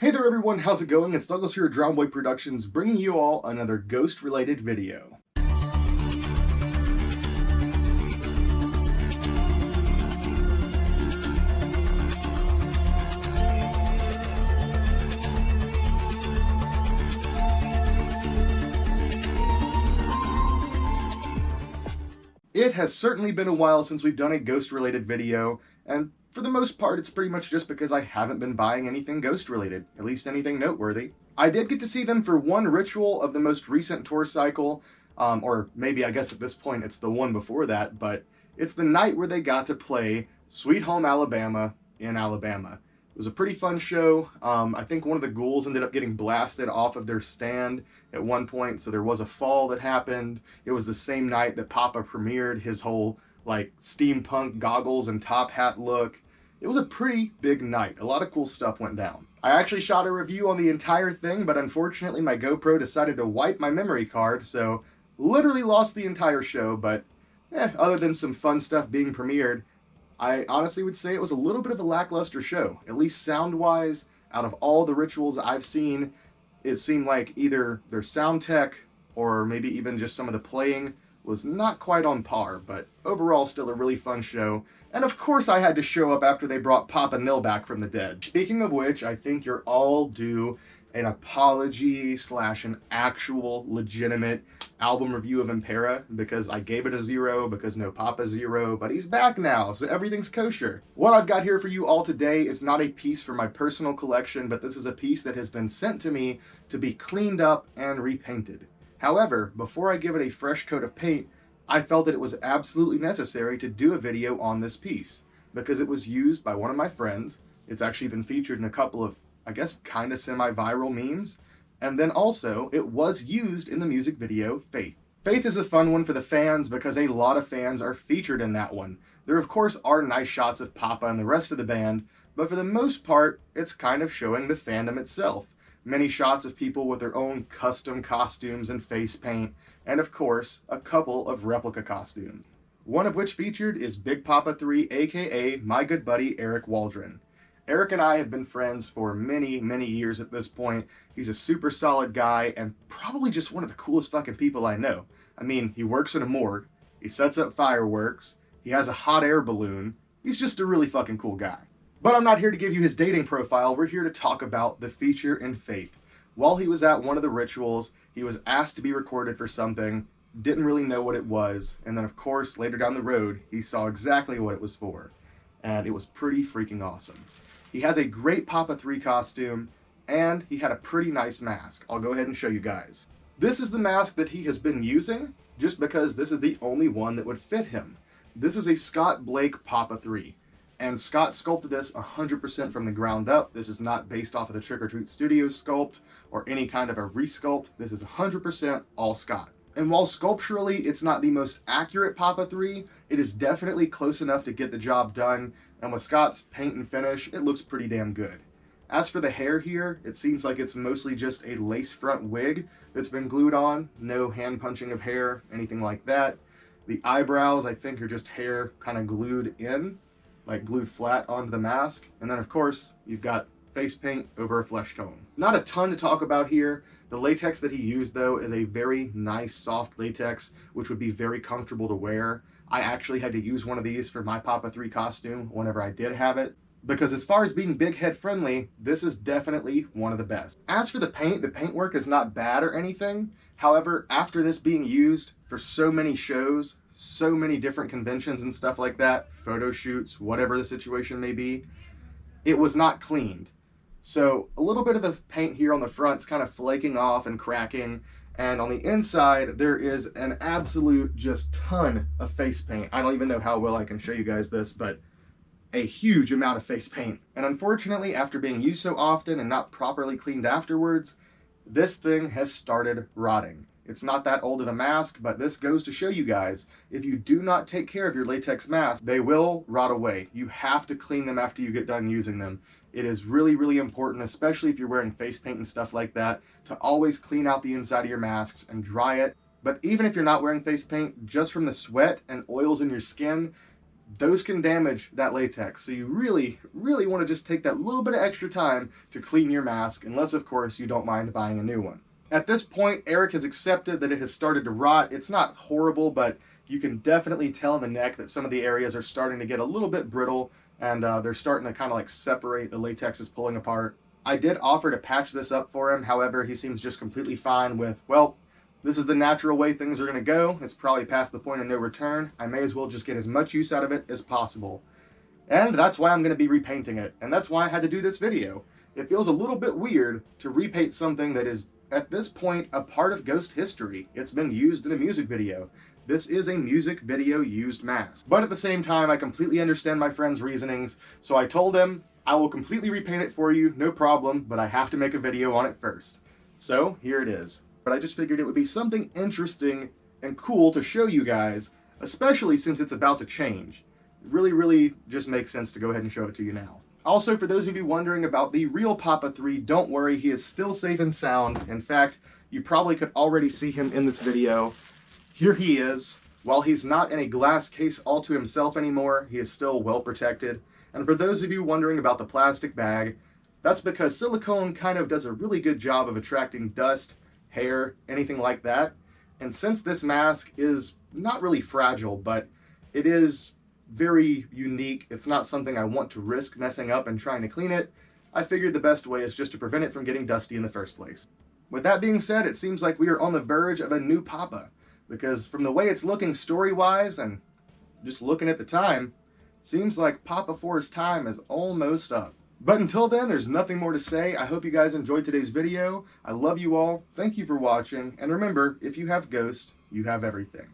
Hey there everyone, how's it going? It's Douglas here at Drown Boy Productions, bringing you all another ghost-related video. It has certainly been a while since we've done a ghost-related video, and for the most part, it's pretty much just because I haven't been buying anything ghost-related, at least anything noteworthy. I did get to see them for one ritual of the most recent tour cycle, or maybe I guess at this point it's the one before that, but it's the night where they got to play Sweet Home Alabama in Alabama. It was a pretty fun show. I think one of the ghouls ended up getting blasted off of their stand at one point, so there was a fall that happened. It was the same night that Papa premiered his whole like steampunk goggles and top hat look. It was a pretty big night. A lot of cool stuff went down. I actually shot a review on the entire thing, but unfortunately my GoPro decided to wipe my memory card, so literally lost the entire show, but other than some fun stuff being premiered, I honestly would say it was a little bit of a lackluster show. At least sound-wise, out of all the rituals I've seen, it seemed like either their sound tech or maybe even just some of the playing was not quite on par, but overall still a really fun show. And of course I had to show up after they brought Papa Nil back from the dead. Speaking of which, I think you're all due an apology / an actual legitimate album review of Impera, because I gave it a 0 because no Papa 0, but he's back now, so everything's kosher. What I've got here for you all today is not a piece for my personal collection, but this is a piece that has been sent to me to be cleaned up and repainted. However, before I give it a fresh coat of paint, I felt that it was absolutely necessary to do a video on this piece, because it was used by one of my friends. It's actually been featured in a couple of, I guess, kind of semi-viral memes. And then also, it was used in the music video Faith. Faith is a fun one for the fans because a lot of fans are featured in that one. There of course are nice shots of Papa and the rest of the band, but for the most part, it's kind of showing the fandom itself. Many shots of people with their own custom costumes and face paint, and of course, a couple of replica costumes. One of which featured is Big Papa 3, aka my good buddy Eric Waldron. Eric and I have been friends for many, many years at this point. He's a super solid guy and probably just one of the coolest fucking people I know. I mean, he works in a morgue, he sets up fireworks, he has a hot air balloon. He's just a really fucking cool guy. But I'm not here to give you his dating profile, we're here to talk about the feature in Faith. While he was at one of the rituals, he was asked to be recorded for something, didn't really know what it was, and then of course, later down the road, he saw exactly what it was for. And it was pretty freaking awesome. He has a great Papa 3 costume, and he had a pretty nice mask. I'll go ahead and show you guys. This is the mask that he has been using, just because this is the only one that would fit him. This is a Scott Blake Papa 3, and Scott sculpted this 100% from the ground up. This is not based off of the Trick or Treat Studios sculpt, or any kind of a resculpt. This is 100% all Scott. And while sculpturally it's not the most accurate Papa 3, it is definitely close enough to get the job done, and with Scott's paint and finish, it looks pretty damn good. As for the hair here, it seems like it's mostly just a lace front wig that's been glued on, no hand punching of hair, anything like that. The eyebrows, I think, are just hair kind of glued in, like glued flat onto the mask, and then of course, you've got face paint over a flesh tone. Not a ton to talk about here. The latex that he used, though, is a very nice, soft latex, which would be very comfortable to wear. I actually had to use one of these for my Papa 3 costume whenever I did have it, because as far as being big head friendly, this is definitely one of the best. As for the paintwork is not bad or anything. However, after this being used for so many shows, so many different conventions and stuff like that, photo shoots, whatever the situation may be, it was not cleaned. So a little bit of the paint here on the front is kind of flaking off and cracking, and on the inside there is an absolute just ton of face paint. I don't even know how well I can show you guys this, but a huge amount of face paint. And unfortunately, after being used so often and not properly cleaned afterwards, this thing has started rotting. It's not that old of a mask, but this goes to show you guys, if you do not take care of your latex masks, they will rot away. You have to clean them after you get done using them. It is really, really important, especially if you're wearing face paint and stuff like that, to always clean out the inside of your masks and dry it. But even if you're not wearing face paint, just from the sweat and oils in your skin, those can damage that latex. So you really, really want to just take that little bit of extra time to clean your mask, unless of course you don't mind buying a new one. At this point, Eric has accepted that it has started to rot. It's not horrible, but you can definitely tell in the neck that some of the areas are starting to get a little bit brittle, and they're starting to kind of like separate. The latex is pulling apart. I did offer to patch this up for him. However, he seems just completely fine with, well, this is the natural way things are going to go. It's probably past the point of no return. I may as well just get as much use out of it as possible. And that's why I'm going to be repainting it. And that's why I had to do this video. It feels a little bit weird to repaint something that is, at this point, a part of Ghost history. It's been used in a music video. This is a music video used mask. But at the same time, I completely understand my friend's reasonings. So I told him, I will completely repaint it for you, no problem, but I have to make a video on it first. So here it is. But I just figured it would be something interesting and cool to show you guys, especially since it's about to change. It really just makes sense to go ahead and show it to you now. Also, for those of you wondering about the real Papa 3, don't worry, he is still safe and sound. In fact, you probably could already see him in this video. Here he is. While he's not in a glass case all to himself anymore, he is still well protected. And for those of you wondering about the plastic bag, that's because silicone kind of does a really good job of attracting dust, hair, anything like that. And since this mask is not really fragile, but it is very unique, it's not something I want to risk messing up and trying to clean it, I figured the best way is just to prevent it from getting dusty in the first place. With that being said, it seems like we are on the verge of a new Papa, because from the way it's looking story-wise and just looking at the time, seems like Papa 4's time is almost up. But until then, there's nothing more to say. I hope you guys enjoyed today's video. I love you all. Thank you for watching. And remember, if you have Ghost, you have everything.